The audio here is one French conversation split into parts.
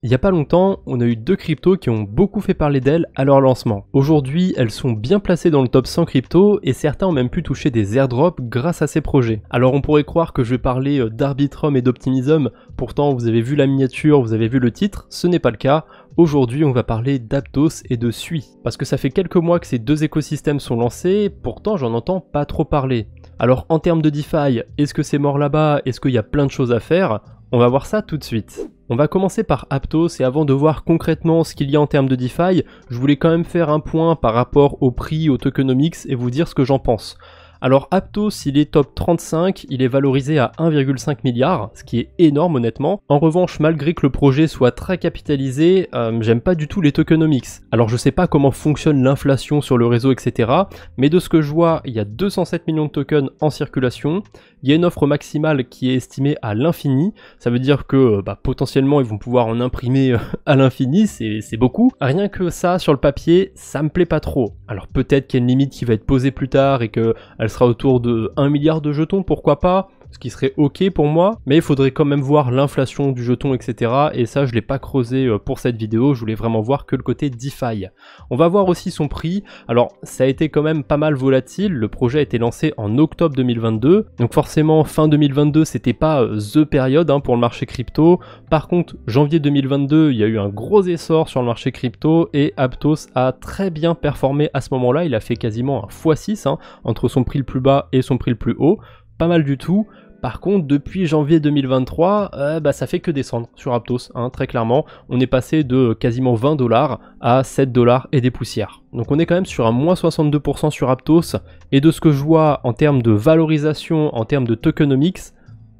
Il n'y a pas longtemps, on a eu deux cryptos qui ont beaucoup fait parler d'elles à leur lancement. Aujourd'hui, elles sont bien placées dans le top 100 crypto et certains ont même pu toucher des airdrops grâce à ces projets. Alors on pourrait croire que je vais parler d'Arbitrum et d'Optimism, pourtant vous avez vu la miniature, vous avez vu le titre, ce n'est pas le cas. Aujourd'hui, on va parler d'Aptos et de Sui. Parce que ça fait quelques mois que ces deux écosystèmes sont lancés, pourtant j'en entends pas trop parler. Alors en termes de DeFi, est-ce que c'est mort là-bas? Est-ce qu'il y a plein de choses à faire? On va voir ça tout de suite. On va commencer par Aptos et avant de voir concrètement ce qu'il y a en termes de DeFi, je voulais quand même faire un point par rapport au prix, au tokenomics et vous dire ce que j'en pense. Alors Aptos, il est top 35, il est valorisé à 1,5 milliard, ce qui est énorme honnêtement. En revanche, malgré que le projet soit très capitalisé, j'aime pas du tout les tokenomics. Alors je sais pas comment fonctionne l'inflation sur le réseau, etc. Mais de ce que je vois, il y a 207 millions de tokens en circulation. Il y a une offre maximale qui est estimée à l'infini. Ça veut dire que potentiellement ils vont pouvoir en imprimer à l'infini, c'est beaucoup. Rien que ça, sur le papier, ça me plaît pas trop. Alors peut-être qu'il y a une limite qui va être posée plus tard et qu'elle sera autour de 1 milliard de jetons, pourquoi pas, ce qui serait ok pour moi, mais il faudrait quand même voir l'inflation du jeton, etc. Et ça, je l'ai pas creusé pour cette vidéo, je voulais vraiment voir que le côté DeFi. On va voir aussi son prix. Alors, ça a été quand même pas mal volatile, le projet a été lancé en octobre 2022, donc forcément, fin 2022, c'était pas the période pour le marché crypto. Par contre, janvier 2022, il y a eu un gros essor sur le marché crypto, et Aptos a très bien performé à ce moment-là, il a fait quasiment un x6, entre son prix le plus bas et son prix le plus haut, pas mal du tout. Par contre, depuis janvier 2023, ça fait que descendre sur Aptos, très clairement. On est passé de quasiment 20 $ à 7 $ et des poussières. Donc on est quand même sur un moins 62% sur Aptos. Et de ce que je vois en termes de valorisation, en termes de tokenomics,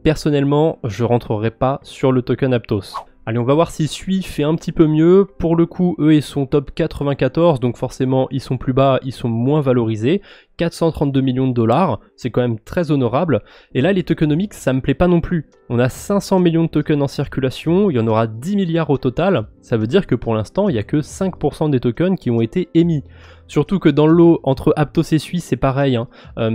personnellement, je rentrerai pas sur le token Aptos. Allez, on va voir si Sui fait un petit peu mieux. Pour le coup, eux, ils sont top 94, donc forcément, ils sont plus bas, ils sont moins valorisés. 432 millions de $, c'est quand même très honorable. Et là, les tokenomics, ça me plaît pas non plus. On a 500 millions de tokens en circulation, il y en aura 10 milliards au total. Ça veut dire que pour l'instant, il n'y a que 5% des tokens qui ont été émis. Surtout que dans le lot, entre Aptos et Sui, c'est pareil,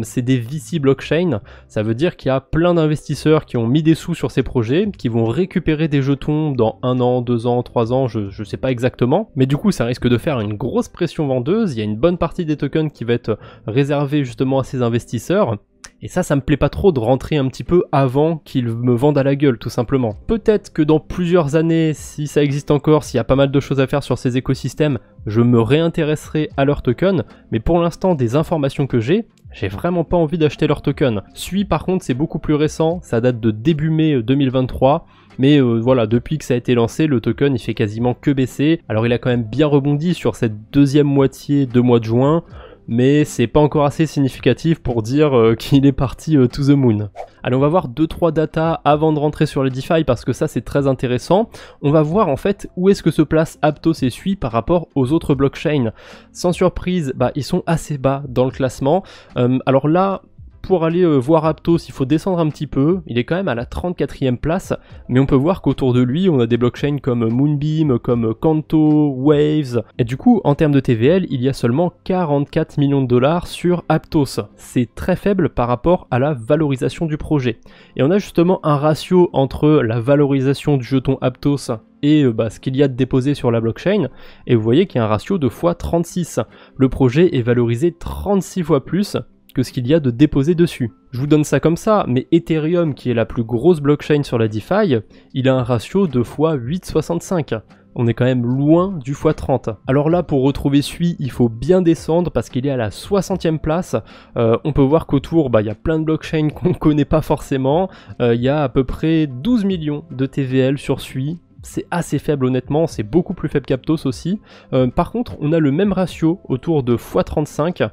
c'est des VC blockchain, ça veut dire qu'il y a plein d'investisseurs qui ont mis des sous sur ces projets, qui vont récupérer des jetons dans 1 an, 2 ans, 3 ans, je sais pas exactement, mais du coup ça risque de faire une grosse pression vendeuse, il y a une bonne partie des tokens qui va être réservée justement à ces investisseurs, et ça me plaît pas trop de rentrer un petit peu avant qu'ils me vendent à la gueule, tout simplement. Peut-être que dans plusieurs années, si ça existe encore, s'il y a pas mal de choses à faire sur ces écosystèmes, je me réintéresserai à leurs tokens, mais pour l'instant, des informations que j'ai vraiment pas envie d'acheter leurs tokens. Sui, par contre, c'est beaucoup plus récent, ça date de début mai 2023, mais voilà, depuis que ça a été lancé, le token, il fait quasiment que baisser. Alors il a quand même bien rebondi sur cette deuxième moitié de mois de juin, mais c'est pas encore assez significatif pour dire qu'il est parti to the moon. Allez, on va voir 2-3 data avant de rentrer sur les DeFi parce que ça c'est très intéressant. On va voir en fait où est-ce que se place Aptos et Sui par rapport aux autres blockchains. Sans surprise, ils sont assez bas dans le classement. Alors là, pour aller voir Aptos, il faut descendre un petit peu, il est quand même à la 34e place, mais on peut voir qu'autour de lui, on a des blockchains comme Moonbeam, comme Canto, Waves, et du coup, en termes de TVL, il y a seulement 44 millions de $, sur Aptos. C'est très faible par rapport à la valorisation du projet. Et on a justement un ratio entre la valorisation du jeton Aptos et ce qu'il y a de déposé sur la blockchain, et vous voyez qu'il y a un ratio de x36. Le projet est valorisé 36 fois plus que ce qu'il y a de déposé dessus. Je vous donne ça comme ça, mais Ethereum, qui est la plus grosse blockchain sur la DeFi, il a un ratio de x8,65. On est quand même loin du x30. Alors là, pour retrouver Sui, il faut bien descendre parce qu'il est à la 60e place. On peut voir qu'autour, il y a plein de blockchains qu'on ne connaît pas forcément. Il y a à peu près 12 millions de TVL sur Sui. C'est assez faible honnêtement, c'est beaucoup plus faible qu'Aptos aussi. Par contre, on a le même ratio autour de x35.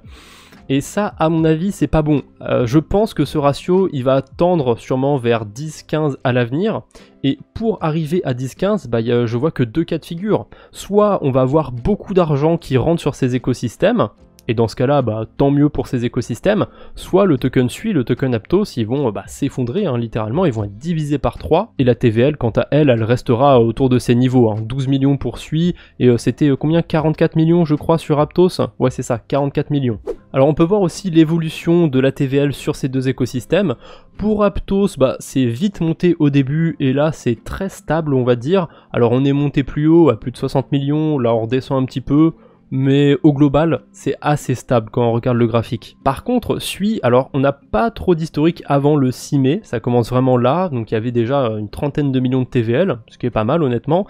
Et ça, à mon avis, c'est pas bon. Je pense que ce ratio, il va tendre sûrement vers 10-15 à l'avenir. Et pour arriver à 10-15, je vois que deux cas de figure. Soit on va avoir beaucoup d'argent qui rentre sur ces écosystèmes, et dans ce cas-là, tant mieux pour ces écosystèmes. Soit le token Sui, le token Aptos, ils vont s'effondrer, littéralement, ils vont être divisés par 3. Et la TVL, quant à elle, elle restera autour de ces niveaux. 12 millions pour Sui, et c'était combien, 44 millions je crois sur Aptos? Ouais c'est ça, 44 millions. Alors on peut voir aussi l'évolution de la TVL sur ces deux écosystèmes. Pour Aptos, c'est vite monté au début et là c'est très stable on va dire. Alors on est monté plus haut à plus de 60 millions, là on redescend un petit peu. Mais au global, c'est assez stable quand on regarde le graphique. Par contre, alors on n'a pas trop d'historique avant le 6 mai, ça commence vraiment là, donc il y avait déjà une trentaine de millions de TVL, ce qui est pas mal honnêtement.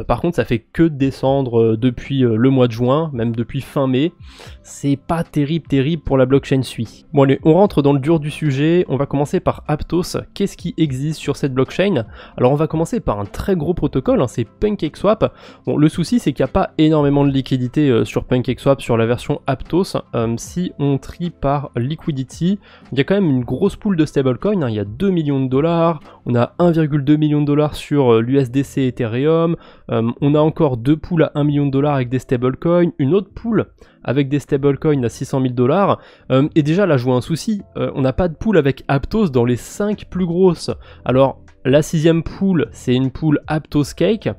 Par contre, ça fait que descendre depuis le mois de juin, même depuis fin mai. C'est pas terrible pour la blockchain Sui. Bon allez, on rentre dans le dur du sujet, on va commencer par Aptos. Qu'est-ce qui existe sur cette blockchain? Alors on va commencer par un très gros protocole, hein, c'est PancakeSwap. Bon, le souci c'est qu'il n'y a pas énormément de liquidité sur PancakeSwap sur la version Aptos. Si on trie par liquidity, il y a quand même une grosse pool de stablecoin, hein. Il y a 2 millions de dollars, on a 1,2 million de dollars sur l'USDC Ethereum, on a encore 2 pools à 1 million de dollars avec des stablecoins, une autre pool avec des stablecoins à 600 000 dollars, et déjà là je vois un souci, on n'a pas de pool avec Aptos dans les 5 plus grosses. Alors la 6ème pool, c'est une pool Aptos Cake,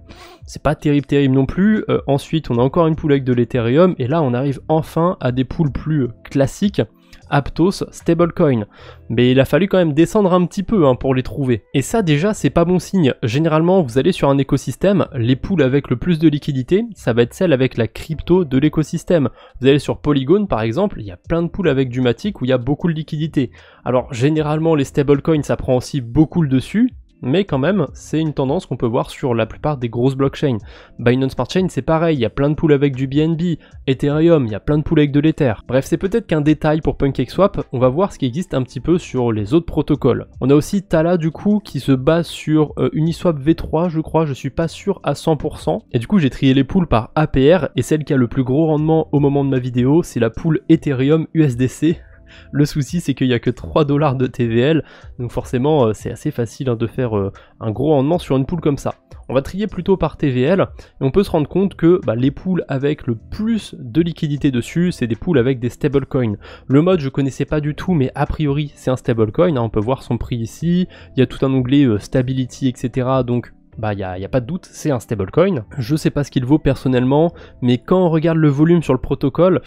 c'est pas terrible non plus. Ensuite, on a encore une pool avec de l'Ethereum, et là on arrive enfin à des pools plus classiques, Aptos Stablecoin. Mais il a fallu quand même descendre un petit peu pour les trouver. Et ça déjà, c'est pas bon signe. Généralement, vous allez sur un écosystème, les pools avec le plus de liquidité, ça va être celle avec la crypto de l'écosystème. Vous allez sur Polygon par exemple, il y a plein de pools avec du Matic où il y a beaucoup de liquidité. Alors généralement, les stablecoins, ça prend aussi beaucoup le dessus, mais quand même, c'est une tendance qu'on peut voir sur la plupart des grosses blockchains. Binance Smart Chain, c'est pareil, il y a plein de pools avec du BNB, Ethereum, il y a plein de pools avec de l'Ether. Bref, c'est peut-être qu'un détail pour PancakeSwap, on va voir ce qui existe un petit peu sur les autres protocoles. On a aussi Tala du coup, qui se base sur Uniswap V3, je crois, je suis pas sûr à 100%. Et du coup, j'ai trié les pools par APR, et celle qui a le plus gros rendement au moment de ma vidéo, c'est la pool Ethereum USDC. Le souci c'est qu'il n'y a que 3 $ de TVL, donc forcément c'est assez facile de faire un gros rendement sur une pool comme ça. On va trier plutôt par TVL, et on peut se rendre compte que les pools avec le plus de liquidité dessus, c'est des pools avec des stablecoins. Le mode je connaissais pas du tout, mais a priori c'est un stablecoin, on peut voir son prix ici, il y a tout un onglet stability etc, donc il y a pas de doute, c'est un stablecoin. Je sais pas ce qu'il vaut personnellement, mais quand on regarde le volume sur le protocole,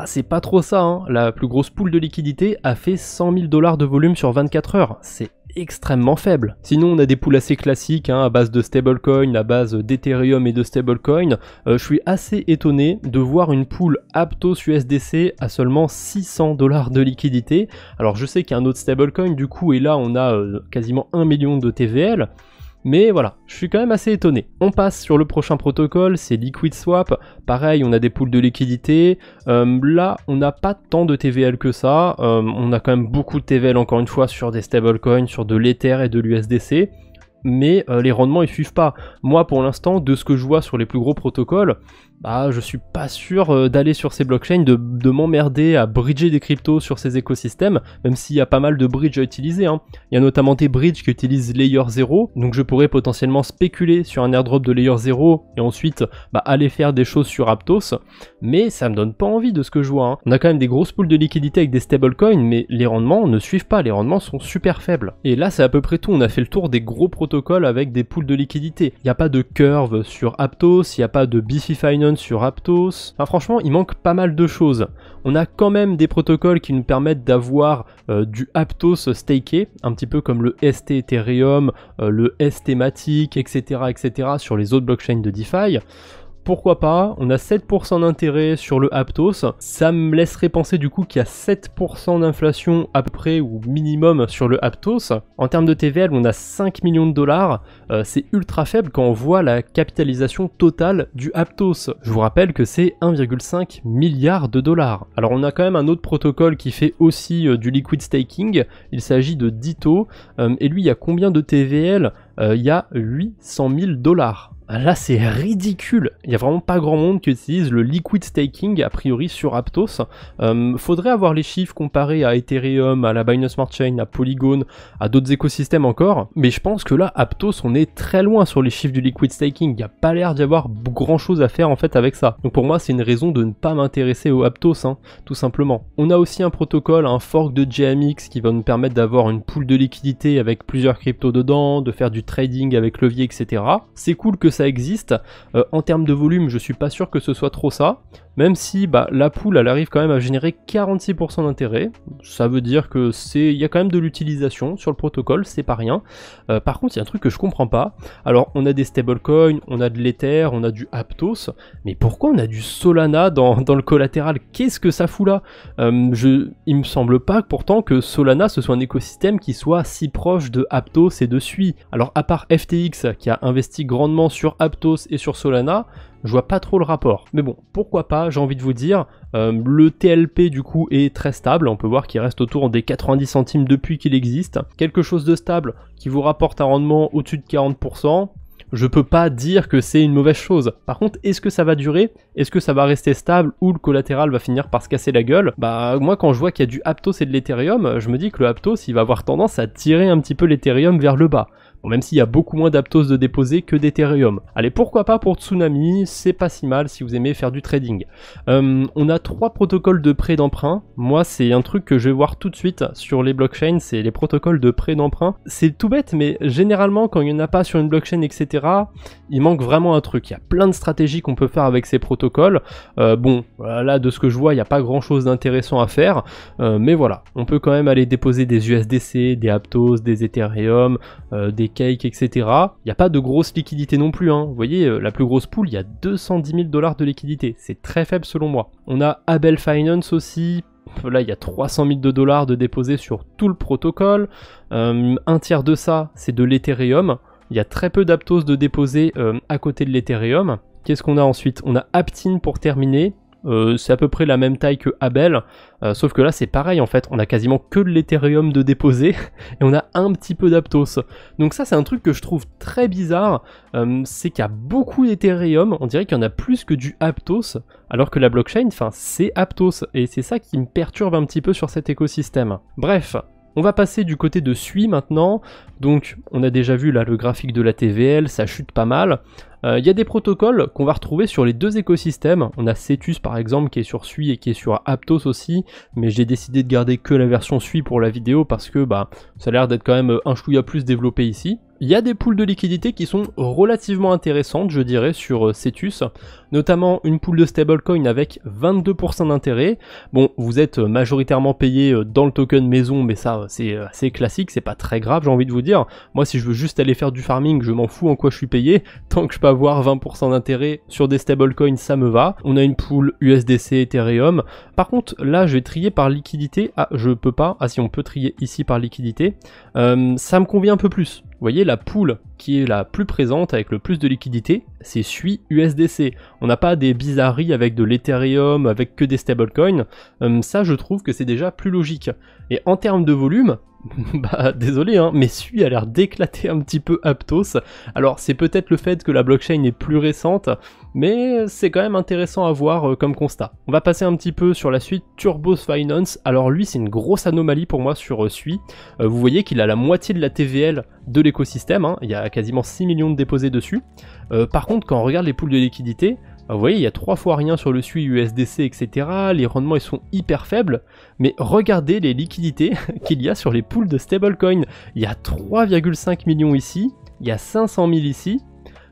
c'est pas trop ça, La plus grosse pool de liquidité a fait 100 000 $ de volume sur 24 heures, c'est extrêmement faible. Sinon on a des pools assez classiques à base de stablecoin, à base d'Ethereum et de stablecoin. Je suis assez étonné de voir une pool Aptos USDC à seulement 600 $ de liquidité. Alors je sais qu'il y a un autre stablecoin du coup, et là on a quasiment 1 million de TVL. Mais voilà, je suis quand même assez étonné. On passe sur le prochain protocole, c'est LiquidSwap. Pareil, on a des pools de liquidité. Là, on n'a pas tant de TVL que ça. On a quand même beaucoup de TVL encore une fois sur des stablecoins, sur de l'Ether et de l'USDC. Mais les rendements ils suivent pas. Moi pour l'instant, de ce que je vois sur les plus gros protocoles, je suis pas sûr d'aller sur ces blockchains, de m'emmerder à bridger des cryptos sur ces écosystèmes, même s'il y a pas mal de bridges à utiliser. Il y a notamment des bridges qui utilisent Layer 0, donc je pourrais potentiellement spéculer sur un airdrop de Layer 0 et ensuite aller faire des choses sur Aptos, mais ça me donne pas envie de ce que je vois. On a quand même des grosses pools de liquidité avec des stablecoins, mais les rendements ne suivent pas, les rendements sont super faibles. Et là c'est à peu près tout, on a fait le tour des gros protocoles avec des pools de liquidité. Il n'y a pas de Curve sur Aptos, il n'y a pas de Bifi Finance sur Aptos. Enfin franchement, il manque pas mal de choses. On a quand même des protocoles qui nous permettent d'avoir du Aptos staké, un petit peu comme le ST Ethereum, le ST Matic, etc., etc. sur les autres blockchains de DeFi. Pourquoi pas, on a 7% d'intérêt sur le Aptos, ça me laisserait penser du coup qu'il y a 7% d'inflation à peu près ou minimum sur le Aptos. En termes de TVL, on a 5 millions de dollars, c'est ultra faible quand on voit la capitalisation totale du Aptos. Je vous rappelle que c'est 1,5 milliard de dollars. Alors on a quand même un autre protocole qui fait aussi du liquid staking, il s'agit de Ditto, et lui il y a combien de TVL? Il y a 800 000 dollars. Là c'est ridicule, il n'y a vraiment pas grand monde qui utilise le liquid staking a priori sur Aptos. Faudrait avoir les chiffres comparés à Ethereum, à la Binance Smart Chain, à Polygon, à d'autres écosystèmes encore, mais je pense que là Aptos on est très loin sur les chiffres du liquid staking, il n'y a pas l'air d'y avoir grand chose à faire en fait avec ça. Donc pour moi c'est une raison de ne pas m'intéresser au Aptos, tout simplement. On a aussi un protocole, un fork de JMX qui va nous permettre d'avoir une pool de liquidité avec plusieurs cryptos dedans, de faire du trading avec levier, etc. C'est cool que ça existe. En termes de volume, je suis pas sûr que ce soit trop ça, même si la pool elle arrive quand même à générer 46% d'intérêt. Ça veut dire que il y a quand même de l'utilisation sur le protocole, c'est pas rien. Par contre, il y a un truc que je comprends pas. Alors, on a des stablecoins, on a de l'Ether, on a du Aptos, mais pourquoi on a du Solana dans le collatéral? Qu'est-ce que ça fout là? Il me semble pas pourtant que Solana ce soit un écosystème qui soit si proche de Aptos et de Sui. Alors, à part FTX qui a investi grandement sur Aptos et sur Solana, je vois pas trop le rapport. Mais bon, pourquoi pas, j'ai envie de vous dire. Le TLP du coup est très stable, on peut voir qu'il reste autour des 90 centimes depuis qu'il existe. Quelque chose de stable qui vous rapporte un rendement au-dessus de 40%. Je peux pas dire que c'est une mauvaise chose. Par contre, est-ce que ça va durer? Est-ce que ça va rester stable ou le collatéral va finir par se casser la gueule? Moi quand je vois qu'il y a du Aptos et de l'Ethereum, je me dis que le Aptos il va avoir tendance à tirer un petit peu l'Ethereum vers le bas. Bon, même s'il y a beaucoup moins d'Aptos de déposer que d'Ethereum. Allez, pourquoi pas pour Tsunami, c'est pas si mal si vous aimez faire du trading. On a 3 protocoles de prêt d'emprunt. Moi, c'est un truc que je vais voir tout de suite sur les blockchains, c'est les protocoles de prêt d'emprunt. C'est tout bête, mais généralement, quand il n'y en a pas sur une blockchain, etc., il manque vraiment un truc. Il y a plein de stratégies qu'on peut faire avec ces protocoles. Là, de ce que je vois, il n'y a pas grand-chose d'intéressant à faire. Mais voilà, on peut quand même aller déposer des USDC, des Aptos, des Ethereum, des Cake, etc. Il n'y a pas de grosse liquidité non plus, hein. Vous voyez, la plus grosse pool, il y a 210 000 $ de liquidité. C'est très faible selon moi. On a Abel Finance aussi. Là, il y a 300 000 $ de déposés sur tout le protocole. Un tiers de ça, c'est de l'Ethereum. Il y a très peu d'Aptos de déposés à côté de l'Ethereum. Qu'est-ce qu'on a ensuite? On a Aptin pour terminer. C'est à peu près la même taille que Abel, sauf que là c'est pareil en fait, on a quasiment que de l'Ethereum de déposer et on a un petit peu d'Aptos. Donc ça c'est un truc que je trouve très bizarre, c'est qu'il y a beaucoup d'Ethereum, on dirait qu'il y en a plus que du Aptos, alors que la blockchain, c'est Aptos, et c'est ça qui me perturbe un petit peu sur cet écosystème. Bref. On va passer du côté de Sui maintenant, donc on a déjà vu là le graphique de la TVL, ça chute pas mal. Il y a des protocoles qu'on va retrouver sur les deux écosystèmes, on a Cetus par exemple qui est sur Sui et qui est sur Aptos aussi, mais j'ai décidé de garder que la version Sui pour la vidéo parce que ça a l'air d'être quand même un chouïa plus développé ici. Il y a des pools de liquidité qui sont relativement intéressantes, je dirais, sur Cetus, notamment une pool de stablecoin avec 22% d'intérêt. Bon, vous êtes majoritairement payé dans le token maison, mais ça, c'est assez classique, c'est pas très grave, j'ai envie de vous dire. Moi, si je veux juste aller faire du farming, je m'en fous en quoi je suis payé, tant que je peux avoir 20% d'intérêt sur des stablecoins, ça me va. On a une pool USDC, Ethereum. Par contre, là, je vais trier par liquidité. Ah, je peux pas. Ah si, on peut trier ici par liquidité. Ça me convient un peu plus. Vous voyez, la pool qui est la plus présente avec le plus de liquidité, c'est Sui USDC. On n'a pas des bizarreries avec de l'Ethereum, avec que des stablecoins. Ça, je trouve que c'est déjà plus logique. Et en termes de volume, désolé, hein, mais Sui a l'air d'éclater un petit peu Aptos. Alors, c'est peut-être le fait que la blockchain est plus récente, mais c'est quand même intéressant à voir comme constat. On va passer un petit peu sur la suite, Turbos Finance. Alors lui, c'est une grosse anomalie pour moi sur Sui. Vous voyez qu'il a la moitié de la TVL de l'écosystème, hein. Il y a quasiment 6 millions de déposés dessus. Par contre, quand on regarde les pools de liquidité, vous voyez, il y a 3 fois rien sur le Sui USDC, etc. Les rendements, ils sont hyper faibles. Mais regardez les liquidités qu'il y a sur les pools de stablecoin. Il y a 3,5 millions ici, il y a 500 000 ici.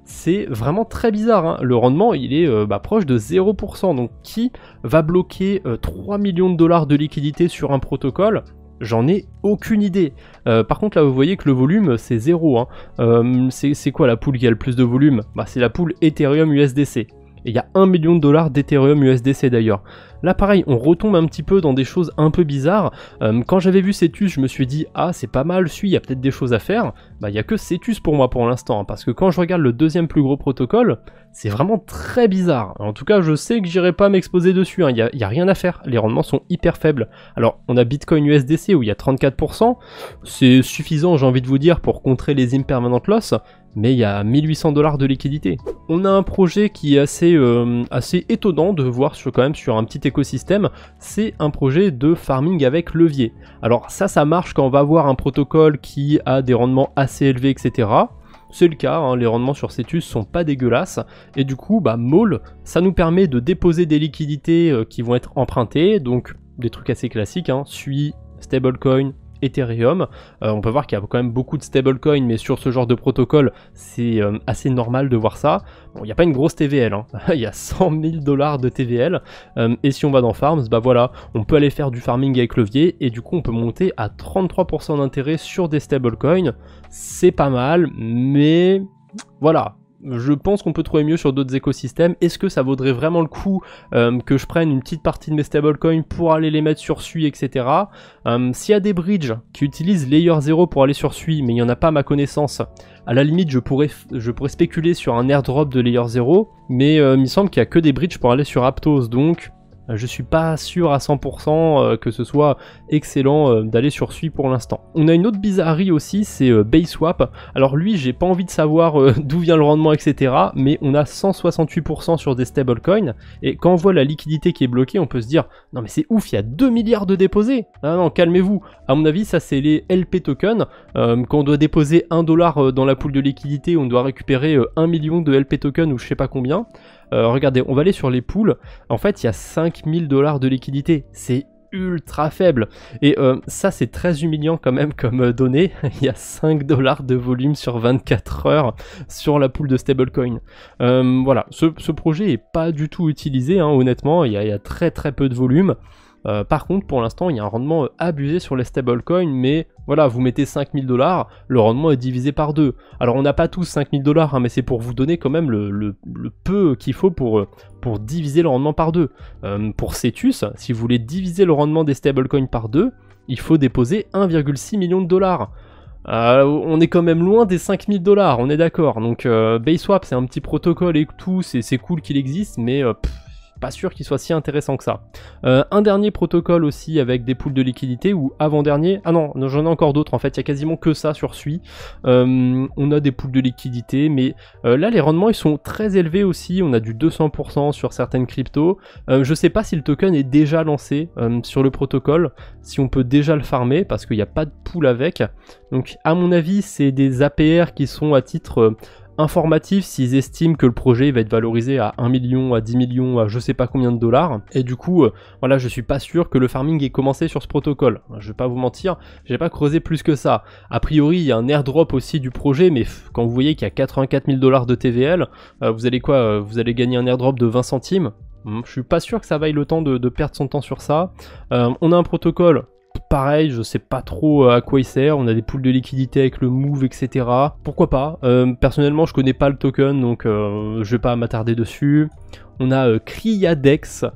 C'est vraiment très bizarre, hein. Le rendement il est proche de 0%, donc qui va bloquer 3 millions de dollars de liquidité sur un protocole? J'en ai aucune idée. Par contre là vous voyez que le volume c'est 0, hein. C'est quoi la pool qui a le plus de volume? C'est la pool Ethereum USDC. Et il y a 1 million de dollars d'Ethereum USDC d'ailleurs. Là pareil, on retombe un petit peu dans des choses un peu bizarres. Quand j'avais vu Cetus, je me suis dit, ah c'est pas mal, il y a peut-être des choses à faire. Il n'y a que Cetus pour moi pour l'instant, hein, parce que quand je regarde le deuxième plus gros protocole, c'est vraiment très bizarre. En tout cas, je sais que j'irai pas m'exposer dessus, hein. Il y a rien à faire, les rendements sont hyper faibles. Alors, on a Bitcoin USDC où il y a 34%, c'est suffisant, j'ai envie de vous dire, pour contrer les impermanent loss, mais il y a 1800 dollars de liquidité. On a un projet qui est assez étonnant de voir quand même sur un petit écosystème, c'est un projet de farming avec levier. Alors ça marche quand on va avoir un protocole qui a des rendements assez élevés, etc. C'est le cas, hein, les rendements sur Cetus sont pas dégueulasses, et du coup, Maul, ça nous permet de déposer des liquidités qui vont être empruntées, donc des trucs assez classiques, hein, Sui, stablecoin, Ethereum. On peut voir qu'il y a quand même beaucoup de stablecoins, mais sur ce genre de protocole, c'est assez normal de voir ça. Bon, il n'y a pas une grosse TVL, hein. Il y a 100 000 $ de TVL, et si on va dans Farms, bah voilà, on peut aller faire du farming avec levier, et du coup on peut monter à 33% d'intérêt sur des stablecoins. C'est pas mal, mais voilà. Je pense qu'on peut trouver mieux sur d'autres écosystèmes. Est-ce que ça vaudrait vraiment le coup que je prenne une petite partie de mes stablecoins pour aller les mettre sur Sui, etc. S'il y a des bridges qui utilisent Layer 0 pour aller sur Sui, mais il n'y en a pas à ma connaissance, à la limite je pourrais spéculer sur un airdrop de Layer 0, mais il me semble qu'il n'y a que des bridges pour aller sur Aptos, donc je suis pas sûr à 100% que ce soit excellent d'aller sur Sui pour l'instant. On a une autre bizarrerie aussi, c'est Bayswap. Alors lui, j'ai pas envie de savoir d'où vient le rendement, etc. Mais on a 168% sur des stablecoins. Et quand on voit la liquidité qui est bloquée, on peut se dire « Non mais c'est ouf, il y a 2 milliards de déposés !» Ah non, calmez-vous. À mon avis, ça c'est les LP tokens. Quand on doit déposer 1 $ dans la pool de liquidité, on doit récupérer 1 million de LP tokens ou je sais pas combien. Regardez, on va aller sur les pools. En fait, il y a 5000 $ de liquidité. C'est ultra faible. Et ça, c'est très humiliant quand même comme données. Il y a 5 $ de volume sur 24 heures sur la pool de stablecoin. Voilà, ce projet est pas du tout utilisé, hein, honnêtement. Il y a très peu de volume. Par contre, pour l'instant, il y a un rendement abusé sur les stablecoins, mais voilà, vous mettez 5000 $, le rendement est divisé par 2. Alors, on n'a pas tous 5000 $, hein, mais c'est pour vous donner quand même le peu qu'il faut pour diviser le rendement par 2. Pour Cetus, si vous voulez diviser le rendement des stablecoins par 2, il faut déposer 1,6 million de $. On est quand même loin des 5000 $, on est d'accord. Donc, Bayswap, c'est un petit protocole et tout, c'est cool qu'il existe, mais pas sûr qu'il soit si intéressant que ça. Un dernier protocole aussi avec des pools de liquidité, ou avant-dernier, ah non, j'en ai encore d'autres en fait, il y a quasiment que ça sur Sui. On a des pools de liquidité, mais là les rendements ils sont très élevés aussi, on a du 200% sur certaines cryptos. Je sais pas si le token est déjà lancé sur le protocole, si on peut déjà le farmer, parce qu'il n'y a pas de pool avec. Donc à mon avis c'est des APR qui sont à titre informatif s'ils estiment que le projet va être valorisé à 1 million, à 10 millions, à je sais pas combien de dollars. Et du coup, voilà, je suis pas sûr que le farming ait commencé sur ce protocole. Je vais pas vous mentir, j'ai pas creusé plus que ça. A priori, il y a un airdrop aussi du projet, mais quand vous voyez qu'il y a 84 000 $ de TVL, vous allez quoi? Vous allez gagner un airdrop de 20 centimes. Je suis pas sûr que ça vaille le temps de perdre son temps sur ça. On a un protocole. Pareil, je sais pas trop à quoi il sert, on a des pools de liquidité avec le move, etc. Pourquoi pas. Personnellement, je connais pas le token, donc je vais pas m'attarder dessus. On a Kryadex.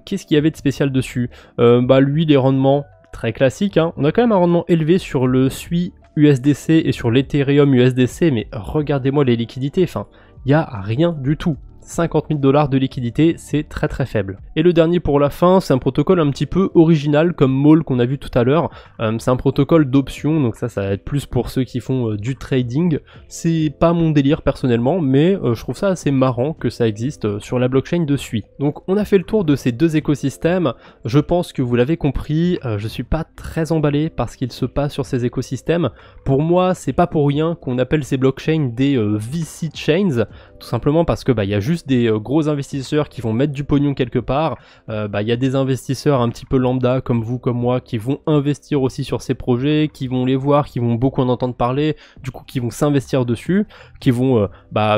Qu'est-ce qu'il y avait de spécial dessus? Lui, les rendements, très classiques, hein. On a quand même un rendement élevé sur le Sui USDC et sur l'Ethereum USDC, mais regardez-moi les liquidités, enfin, il n'y a rien du tout. 50 000 $ de liquidité, c'est très faible. Et le dernier pour la fin, c'est un protocole un petit peu original comme Maul qu'on a vu tout à l'heure. C'est un protocole d'option, donc ça va être plus pour ceux qui font du trading. C'est pas mon délire personnellement, mais je trouve ça assez marrant que ça existe sur la blockchain de Sui. Donc on a fait le tour de ces deux écosystèmes. Je pense que vous l'avez compris, je suis pas très emballé par ce qu'il se passe sur ces écosystèmes. Pour moi, c'est pas pour rien qu'on appelle ces blockchains des VC chains, tout simplement parce que y a juste des gros investisseurs qui vont mettre du pognon quelque part. Il y a des investisseurs un petit peu lambda comme vous, comme moi, qui vont investir aussi sur ces projets, qui vont les voir, qui vont beaucoup en entendre parler, du coup qui vont s'investir dessus, qui vont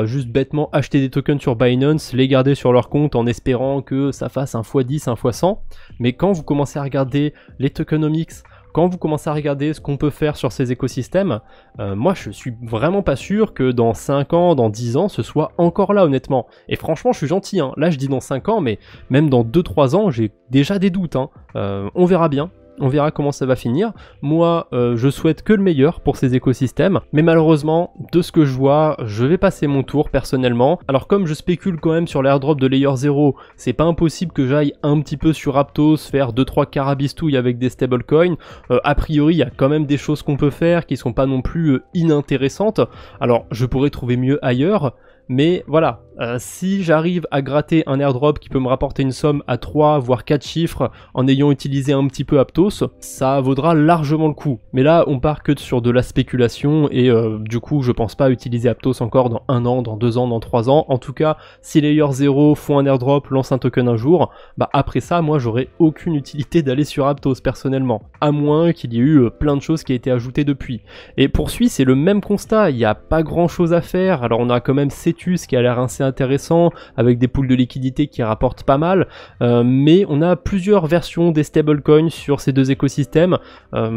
juste bêtement acheter des tokens sur Binance, les garder sur leur compte en espérant que ça fasse un x10, un x100. Mais quand vous commencez à regarder les tokenomics, quand vous commencez à regarder ce qu'on peut faire sur ces écosystèmes, moi je suis vraiment pas sûr que dans 5 ans, dans 10 ans, ce soit encore là honnêtement. Et franchement je suis gentil, hein. Là je dis dans 5 ans, mais même dans 2-3 ans, j'ai déjà des doutes, hein. On verra bien. On verra comment ça va finir. Moi, je souhaite que le meilleur pour ces écosystèmes. Mais malheureusement, de ce que je vois, je vais passer mon tour personnellement. Alors comme je spécule quand même sur l'airdrop de Layer 0, c'est pas impossible que j'aille un petit peu sur Aptos, faire 2-3 carabistouilles avec des stablecoins. A priori, il y a quand même des choses qu'on peut faire qui sont pas non plus inintéressantes. Alors, je pourrais trouver mieux ailleurs. Mais voilà, Si j'arrive à gratter un airdrop qui peut me rapporter une somme à 3 voire 4 chiffres en ayant utilisé un petit peu Aptos, ça vaudra largement le coup. Mais là on part que sur de la spéculation et du coup je pense pas utiliser Aptos encore dans 1 an, dans 2 ans, dans 3 ans. En tout cas si Layer 0 font un airdrop, lance un token un jour, bah après ça moi j'aurais aucune utilité d'aller sur Aptos personnellement. À moins qu'il y ait eu plein de choses qui aient été ajoutées depuis. Et pour Sui c'est le même constat, il n'y a pas grand chose à faire. Alors on a quand même Cetus qui a l'air assez intéressant avec des pools de liquidité qui rapportent pas mal, mais on a plusieurs versions des stablecoins sur ces deux écosystèmes.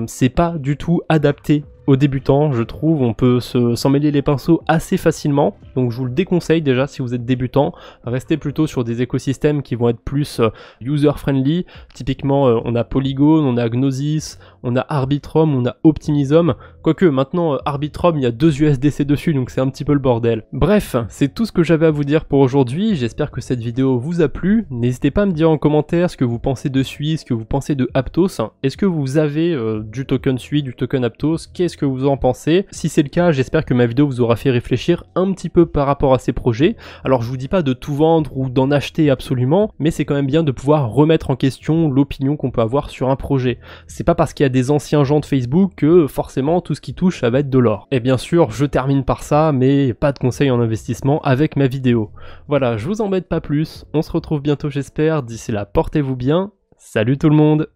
C'est pas du tout adapté aux débutants, je trouve. On peut s'en mêler les pinceaux assez facilement, donc je vous le déconseille déjà si vous êtes débutant. Restez plutôt sur des écosystèmes qui vont être plus user-friendly. Typiquement on a Polygon, on a Gnosis, on a Arbitrum, on a Optimism, quoique maintenant Arbitrum il y a 2 USDC dessus, donc c'est un petit peu le bordel. Bref, c'est tout ce que j'avais à vous dire pour aujourd'hui. J'espère que cette vidéo vous a plu. N'hésitez pas à me dire en commentaire ce que vous pensez de Sui, ce que vous pensez de Aptos. Est-ce que vous avez du token Sui, du token Aptos? Qu'est-ce que vous en pensez? Si c'est le cas, j'espère que ma vidéo vous aura fait réfléchir un petit peu par rapport à ces projets. Alors je vous dis pas de tout vendre ou d'en acheter absolument, mais c'est quand même bien de pouvoir remettre en question l'opinion qu'on peut avoir sur un projet. C'est pas parce qu'il y a des anciens gens de Facebook que forcément tout ce qui touche ça va être de l'or. Et bien sûr, je termine par ça, mais pas de conseils en investissement avec ma vidéo. Voilà, je vous embête pas plus, on se retrouve bientôt j'espère, d'ici là portez-vous bien, salut tout le monde!